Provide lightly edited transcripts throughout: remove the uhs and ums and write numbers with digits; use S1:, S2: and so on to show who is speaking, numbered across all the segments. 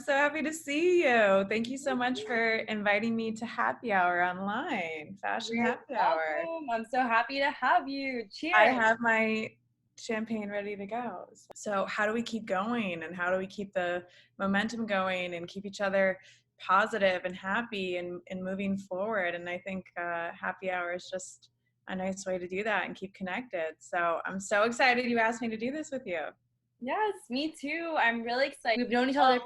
S1: so happy to see you. Thank you so much for inviting me to happy hour online, fashion
S2: You're
S1: happy hour.
S2: welcome. I'm so happy to have you.
S1: I
S2: Cheers.
S1: have my champagne ready to go. So how do we keep going and how do we keep the momentum going and keep each other positive and happy and moving forward? And I think happy hour is just a nice way to do that and keep connected. So I'm so excited you asked me to do this with you.
S2: Yes, me too. I'm really excited. We've known each other for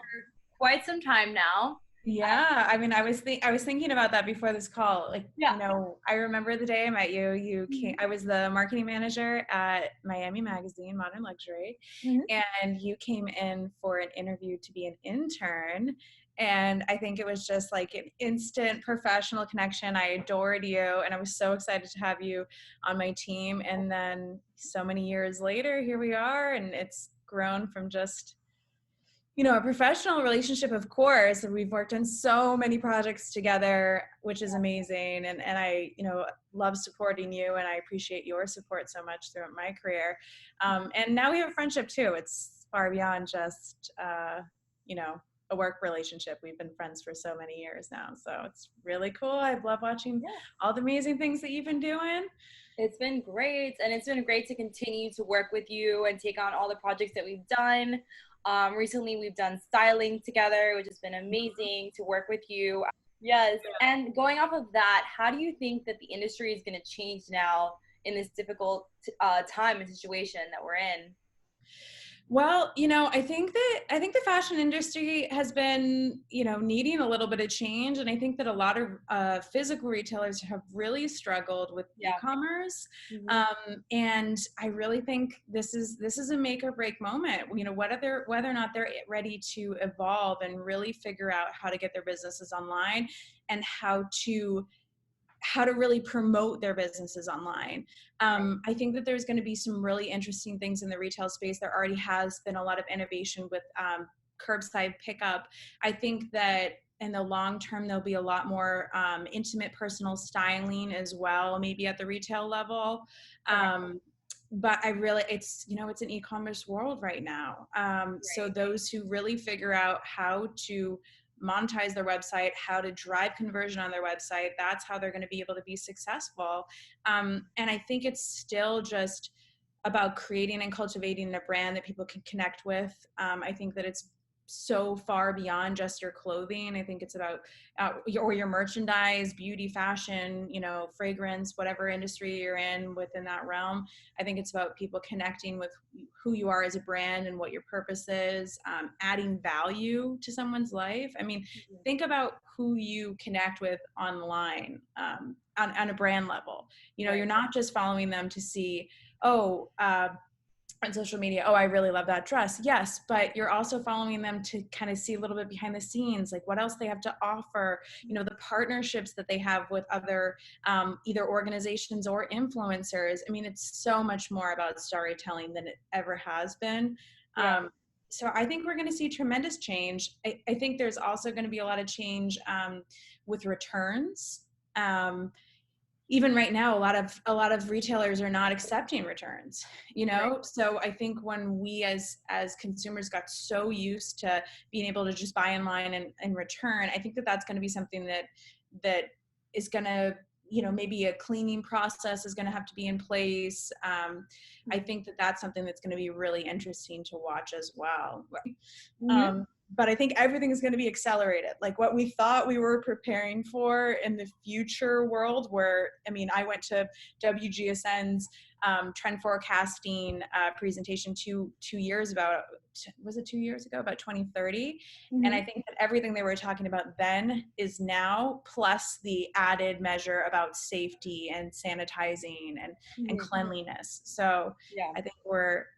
S2: quite some time now.
S1: Yeah, I mean, I was thinking about that before this call. Like,
S2: Yeah.
S1: I remember the day I met you. You came.
S2: Mhm.
S1: I was the marketing manager at Miami Magazine, Modern Luxury,
S2: Mhm.
S1: and you came in for an interview to be an intern. And I think it was just like an instant professional connection. I adored you, and I was so excited to have you on my team. And then so many years later, here we are, and it's grown from just a professional relationship, of course. We've worked on so many projects together, which is amazing. And I, love supporting you and I appreciate your support so much throughout my career. And now we have a friendship too. It's far beyond just, a work relationship. We've been friends for so many years now. So it's really cool. I love watching
S2: Yeah.
S1: all the amazing things that you've been doing.
S2: It's been great, and it's been great to continue to work with you and take on all the projects that we've done. Recently, we've done styling together, which has been amazing to work with you. Yes, and going off of that, how do you think that the industry is going to change now in this difficult time and situation that we're in?
S1: Well, I think the fashion industry has been, needing a little bit of change, and I think that a lot of physical retailers have really struggled with
S2: Yeah.
S1: e-commerce,
S2: Hmm.
S1: and I really think this is a make or break moment. Whether or not they're ready to evolve and really figure out how to get their businesses online and how to really promote their businesses online. I think that there's going to be some really interesting things in the retail space. There already has been a lot of innovation with curbside pickup. I think that in the long term, there'll be a lot more intimate personal styling as well, maybe at the retail level.
S2: Okay.
S1: But it's an e-commerce world right now. So
S2: Great.
S1: those who really figure out how to monetize their website, how to drive conversion on their website, that's how they're going to be able to be successful. And I think it's still just about creating and cultivating a brand that people can connect with. I think that it's so far beyond just your clothing. I think it's about your merchandise, beauty, fashion, fragrance, whatever industry you're in within that realm. I think it's about people connecting with who you are as a brand and what your purpose is, adding value to someone's life. I mean, think about who you connect with online, on a brand level.
S2: Right.
S1: You're not just following them to see, oh, on social media, oh, I really love that dress. Yes, but you're also following them to kind of see a little bit behind the scenes, like what else they have to offer, the partnerships that they have with other either organizations or influencers. I mean, it's so much more about storytelling than it ever has been.
S2: Yeah.
S1: So I think we're going to see tremendous change. I think there's also going to be a lot of change with returns. Even right now, a lot of retailers are not accepting returns,
S2: Right.
S1: so I think when we as consumers got so used to being able to just buy online and return, I think that that's going to be something that is going to, maybe a cleaning process is going to have to be in place. I think that that's something that's going to be really interesting to watch as well.
S2: Hmm.
S1: But I think everything is going to be accelerated. Like what we thought we were preparing for in the future world, where, I mean, I went to WGSN's trend forecasting presentation two years about, was it 2 years ago, about 2030. And
S2: Hmm.
S1: I think that everything they were talking about then is now, plus the added measure about safety and sanitizing and
S2: Hmm.
S1: cleanliness. So
S2: Yeah.
S1: I think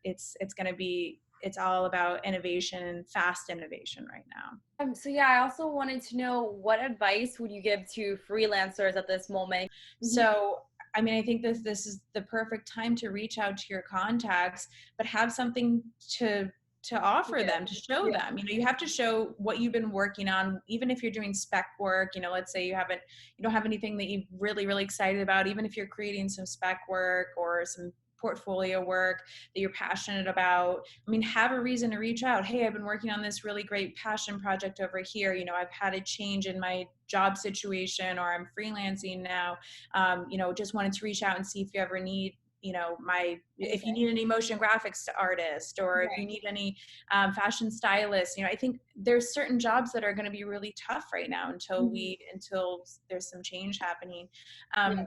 S1: it's going to be, it's all about innovation and fast innovation right now.
S2: So yeah, I also wanted to know what advice would you give to freelancers at this moment? Hmm.
S1: So, I mean, I think this is the perfect time to reach out to your contacts, but have something to offer them, to show
S2: Yeah.
S1: them. You have to show what you've been working on, even if you're doing spec work. Let's say you don't have anything that you're really excited about, even if you're creating some spec work or some portfolio work that you're passionate about. I mean, have a reason to reach out. Hey, I've been working on this really great passion project over here. You know, I've had a change in my job situation, or I'm freelancing now. You know, just wanted to reach out and see if you ever need, you know, if you need any motion graphics artist, or if you
S2: Right.
S1: need any fashion stylist. You know, I think there's certain jobs that are going to be really tough right now until there's some change happening.
S2: Yeah.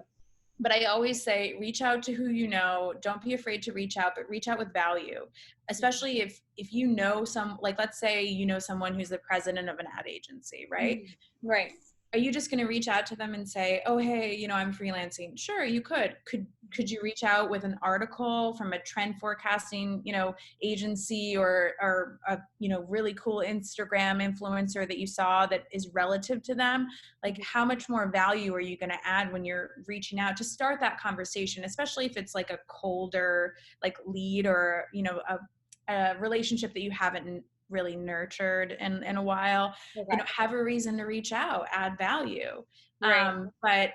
S1: But I always say, reach out to who you know. Don't be afraid to reach out, but reach out with value. Especially if you know like, let's say you know someone who's the president of an ad agency, right?
S2: Right.
S1: Are you just going to reach out to them and say, oh, hey, you know, I'm freelancing? Sure, you could you reach out with an article from a trend forecasting, you know, agency, or a, you know, really cool Instagram influencer that you saw that is relative to them? Like, how much more value are you going to add when you're reaching out to start that conversation, especially if it's like a colder like lead, or, you know, a relationship that you haven't really nurtured in a while. You
S2: Okay.
S1: know, have a reason to reach out, add value.
S2: Right.
S1: But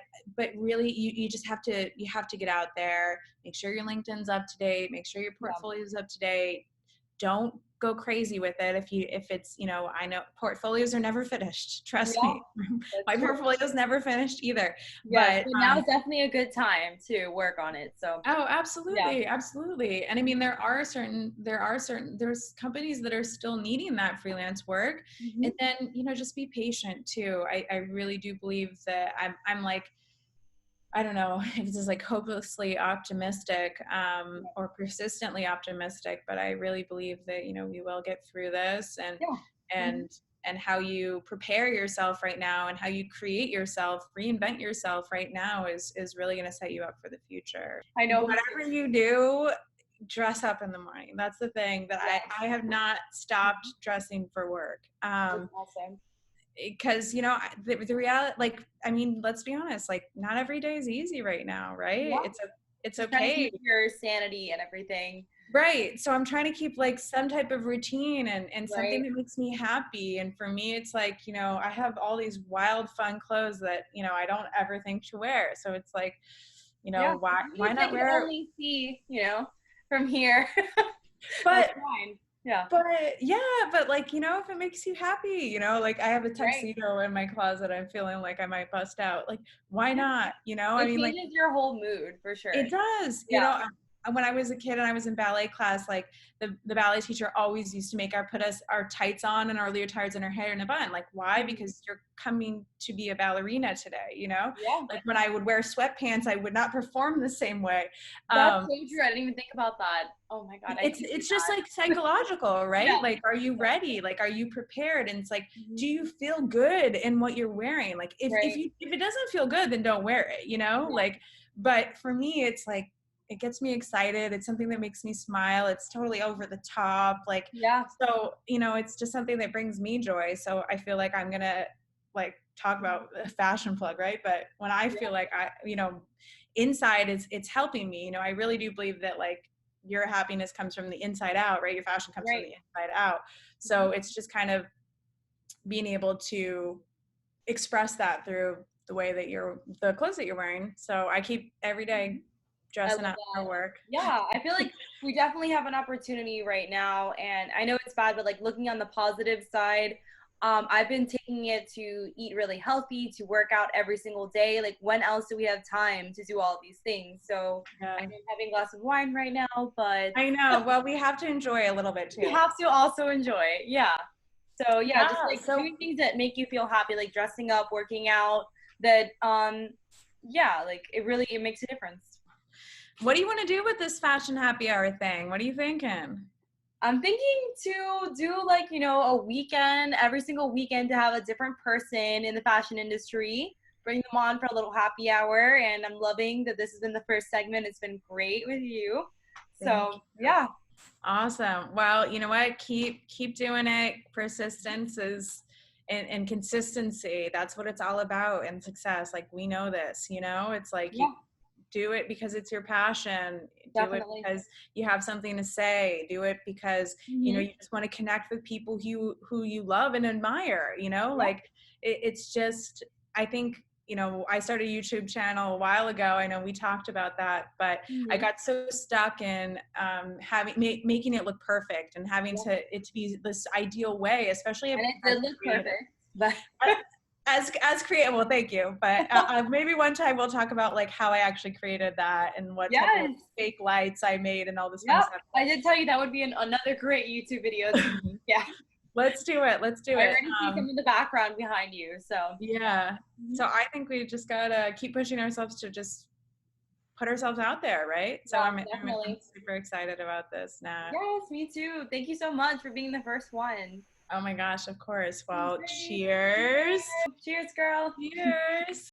S1: really, you just have to get out there, make sure your LinkedIn's up to date, make sure your
S2: Yeah.
S1: portfolio is up to date. Don't go crazy with it. If it's, you know, I know portfolios are never finished, trust
S2: Yeah.
S1: me.
S2: That's
S1: My
S2: true.
S1: portfolio's never finished either.
S2: Yes,
S1: But
S2: but now is definitely a good time to work on it. So
S1: oh,
S2: yeah.
S1: absolutely, absolutely. And I mean, there's companies that are still needing that freelance work. And
S2: Hmm.
S1: then, you know, just be patient too. I really do believe that I'm like, I don't know if this is like hopelessly optimistic, or persistently optimistic, but I really believe that, you know, we will get through this.
S2: Yeah. Hmm.
S1: And and how you prepare yourself right now, and how you create yourself, reinvent yourself right now, is really going to set you up for the future.
S2: I know.
S1: Whatever you do, dress up in the morning. That's the thing that
S2: Yeah.
S1: I have not stopped dressing for work.
S2: That's awesome.
S1: Because, you know, the reality, like, I mean, let's be honest, like, not every day is easy right now, right?
S2: Yeah.
S1: It's
S2: Just trying to
S1: okay.
S2: keep your sanity and everything.
S1: Right. So I'm trying to keep like some type of routine, and something
S2: Right.
S1: that makes me happy. And for me, it's like, you know, I have all these wild, fun clothes that, you know, I don't ever think to wear. So it's like, you
S2: Yeah.
S1: know,
S2: Even
S1: why
S2: if they
S1: not
S2: can
S1: wear it?
S2: only see, from here, that's
S1: But
S2: fine. Yeah.
S1: but yeah, but like, you know, if it makes you happy, you know, like I have a
S2: Right.
S1: tuxedo in my closet, I'm feeling like I might bust out. Like, why
S2: Yeah.
S1: not? You know, I
S2: It
S1: mean, like,
S2: changes your whole mood for sure.
S1: it does. You
S2: Yeah.
S1: know, when I was a kid and I was in ballet class, like the ballet teacher always used to make put us our tights on and our leotards and our hair in a bun. Like, why?
S2: Mhm.
S1: Because you're coming to be a ballerina today, you know?
S2: Yeah.
S1: Like, when I would wear sweatpants, I would not perform the same way.
S2: That's
S1: Um,
S2: so true. I didn't even think about that. Oh my God, I can see
S1: it's just
S2: that.
S1: like psychological,
S2: Yeah.
S1: right? Like, are you ready? Like, are you prepared? And it's like,
S2: Mhm.
S1: do you feel good in what you're wearing? Like,
S2: Right.
S1: if it doesn't feel good, then don't wear it, you know?
S2: Yeah.
S1: Like, but for me, it's like, it gets me excited. It's something that makes me smile. It's totally over the top. Like,
S2: Yeah.
S1: so, you know, it's just something that brings me joy. So I feel like I'm gonna like talk about a fashion plug, right? But when I
S2: Yeah.
S1: feel like you know, inside it's helping me, you know, I really do believe that like your happiness comes from the inside out, right? Your fashion comes from
S2: Right.
S1: the inside out. So it's just kind of being able to express that through the way that the clothes that you're wearing. So I keep every day
S2: I love
S1: dressing up for
S2: that.
S1: work.
S2: Yeah, I feel like we definitely have an opportunity right now, and I know it's bad, but like looking on the positive side, I've been taking it to eat really healthy, to work out every single day. Like, when else do we have time to do all these things? So I
S1: Yeah.
S2: know I'm having a glass of wine right now, but
S1: I know. Well, we have to enjoy a little bit
S2: you
S1: too.
S2: have to also enjoy. Yeah. So yeah, just
S1: Yeah.
S2: like
S1: So
S2: doing things that make you feel happy, like dressing up, working out. That yeah, like it makes a difference.
S1: what do you want to do with this fashion happy hour thing? What are you thinking?
S2: I'm thinking to do like, a weekend, every single weekend to have a different person in the fashion industry, bring them on for a little happy hour. And I'm loving that this has been the first segment. It's been great with you.
S1: Thank
S2: So
S1: you.
S2: yeah,
S1: Awesome. Well, you know what? Keep doing it. Persistence is and consistency. That's what it's all about, and success. Like, we know this, you know? It's like, you
S2: yeah,
S1: do it because it's your passion. Do it
S2: definitely.
S1: because you have something to say. Do it because, you know,
S2: Hmm.
S1: you just want to connect with people who you love and admire, you know?
S2: Yeah,
S1: Like, it's just, I think I started a YouTube channel a while ago. I know we talked about that, but I got so stuck in making it look perfect and having it to be this ideal way, especially
S2: And it
S1: as
S2: did look
S1: creative.
S2: perfect, but
S1: as creative. Well, thank you. But maybe one time we'll talk about like how I actually created that and what type of fake lights I made and all this fun stuff.
S2: I did tell you that would be another great YouTube video. Yeah.
S1: Let's do it.
S2: I already see some in the background behind you. So
S1: yeah. So I think we just gotta keep pushing ourselves to just put ourselves out there, right? So I'm super excited about this, Nat.
S2: Yes, me too. Thank you so much for being the first one.
S1: Oh my gosh, of course. Well, cheers.
S2: Cheers, girl.
S1: Cheers.